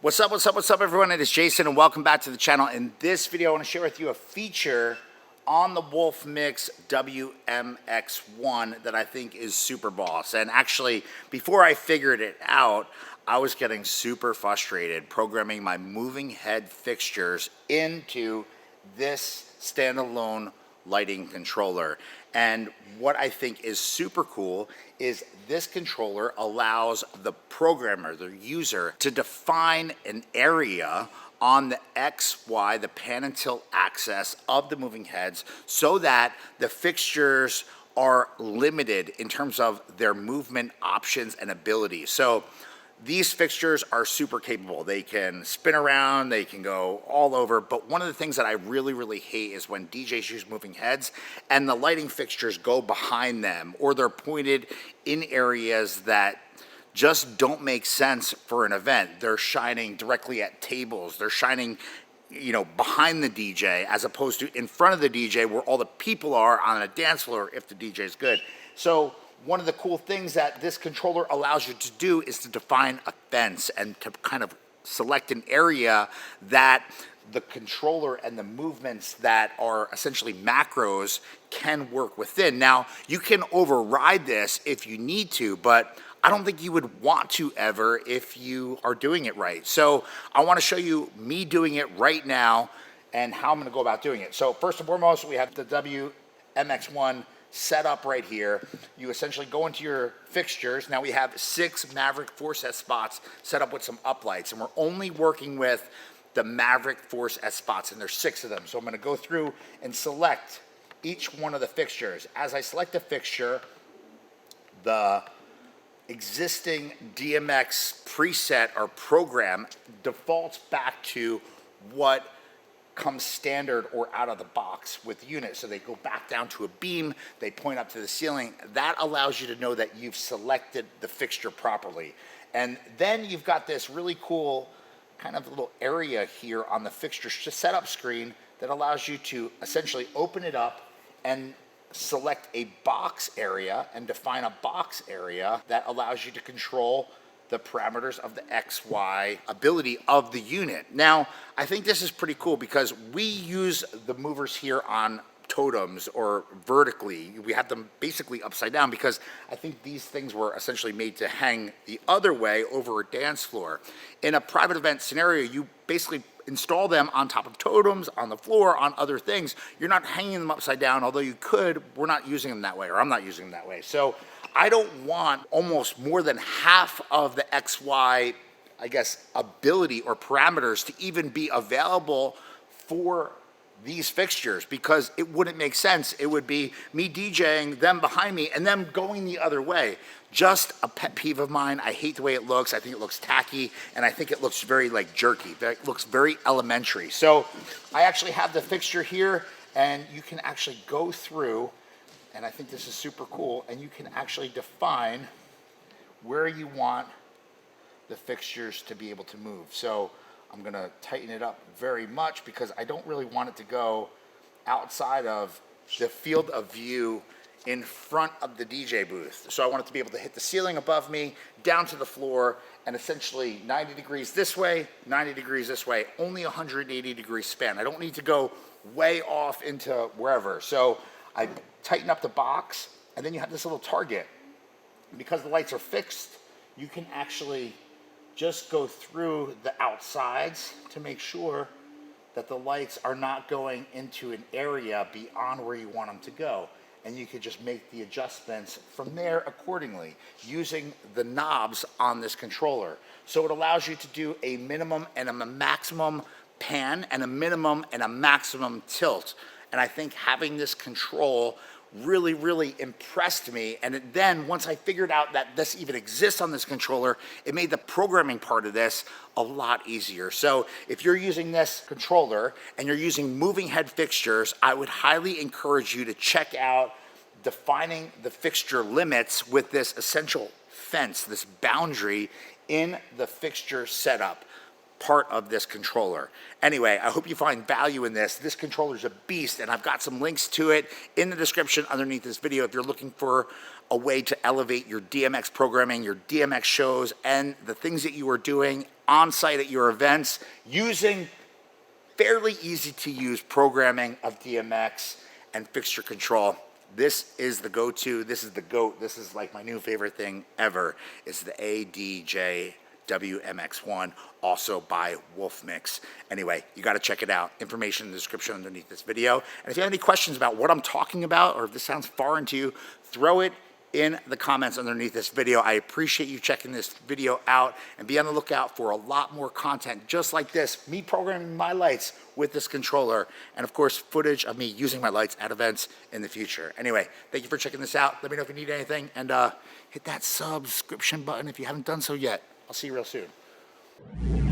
What's up everyone? It is Jason and welcome back to the channel. In this video I want to share with you a feature on the WOLFMIX WMX1 that I think is super boss. And actually, before I figured it out, I was getting super frustrated programming my moving head fixtures into this standalone lighting controller. And what I think is super cool is this controller allows the programmer, the user, to define an area on the X, Y, the pan and tilt axis of the moving heads so that the fixtures are limited in terms of their movement options and abilities. So these fixtures are super capable. They can spin around, they can go all over, but one of the things that I really hate is when DJs use moving heads and the lighting fixtures go behind them or they're pointed in areas that just don't make sense for an event. They're shining directly at tables, they're shining behind the DJ as opposed to in front of the DJ where all the people are on a dance floor if the DJ is good. So one of the cool things that this controller allows you to do is to define a fence and to kind of select an area that the controller and the movements that are essentially macros can work within. Now, you can override this if you need to, but I don't think you would want to ever if you are doing it right. So I want to show you me doing it right now and how I'm going to go about doing it. So first and foremost, we have the WMX1 set up right here. You essentially go into your fixtures. Now we have 6 Maverick Force S spots set up with some uplights, and we're only working with the Maverick Force S spots, and there's 6 of them. So I'm going to go through and select each one of the fixtures. As I select a fixture, the existing DMX preset or program defaults back to what comes standard or out of the box with the unit. So they go back down to a beam, they point up to the ceiling. That allows you to know that you've selected the fixture properly. And then you've got this really cool kind of little area here on the fixture setup screen that allows you to essentially open it up and select a box area and define a box area that allows you to control the parameters of the XY ability of the unit. Now, I think this is pretty cool because we use the movers here on totems or vertically. We have them basically upside down because I think these things were essentially made to hang the other way over a dance floor. In a private event scenario, you basically install them on top of totems, on the floor, on other things. You're not hanging them upside down, although you could. We're not using them that way, or I'm not using them that way. So I don't want almost more than half of the XY, I guess, ability or parameters to even be available for these fixtures because it wouldn't make sense. It would be me DJing, them behind me, and them going the other way. Just a pet peeve of mine. I hate the way it looks. I think it looks tacky, and I think it looks very jerky. It looks very elementary. So I actually have the fixture here, and you can actually go through, and I think this is super cool, and you can actually define where you want the fixtures to be able to move. So I'm gonna tighten it up very much because I don't really want it to go outside of the field of view in front of the DJ booth. So I want it to be able to hit the ceiling above me, down to the floor, and essentially 90 degrees this way, 90 degrees this way, only 180 degree span. I don't need to go way off into wherever. So I tighten up the box, and then you have this little target. Because the lights are fixed, you can actually just go through the outsides to make sure that the lights are not going into an area beyond where you want them to go. And you could just make the adjustments from there accordingly using the knobs on this controller. So it allows you to do a minimum and a maximum pan and a minimum and a maximum tilt. And I think having this control really impressed me. And then once I figured out that this even exists on this controller, it made the programming part of this a lot easier. So if you're using this controller and you're using moving head fixtures, I would highly encourage you to check out defining the fixture limits with this essential fence, this boundary in the fixture setup part of this controller. Anyway, I hope you find value in this. This controller is a beast, and I've got some links to it in the description underneath this video if you're looking for a way to elevate your DMX programming, your DMX shows, and the things that you are doing on site at your events using fairly easy to use programming of DMX and fixture control. This is the go-to, this is the GOAT, this is like my new favorite thing ever. It's the ADJ WMX1, also by WOLFMIX. Anyway, you got to check it out. Information in the description underneath this video. And if you have any questions about what I'm talking about, or if this sounds foreign to you, throw it in the comments underneath this video. I appreciate you checking this video out, and be on the lookout for a lot more content just like this, me programming my lights with this controller, and of course footage of me using my lights at events in the future. Anyway, thank you for checking this out. Let me know if you need anything, and hit that subscription button if you haven't done so yet. I'll see you real soon.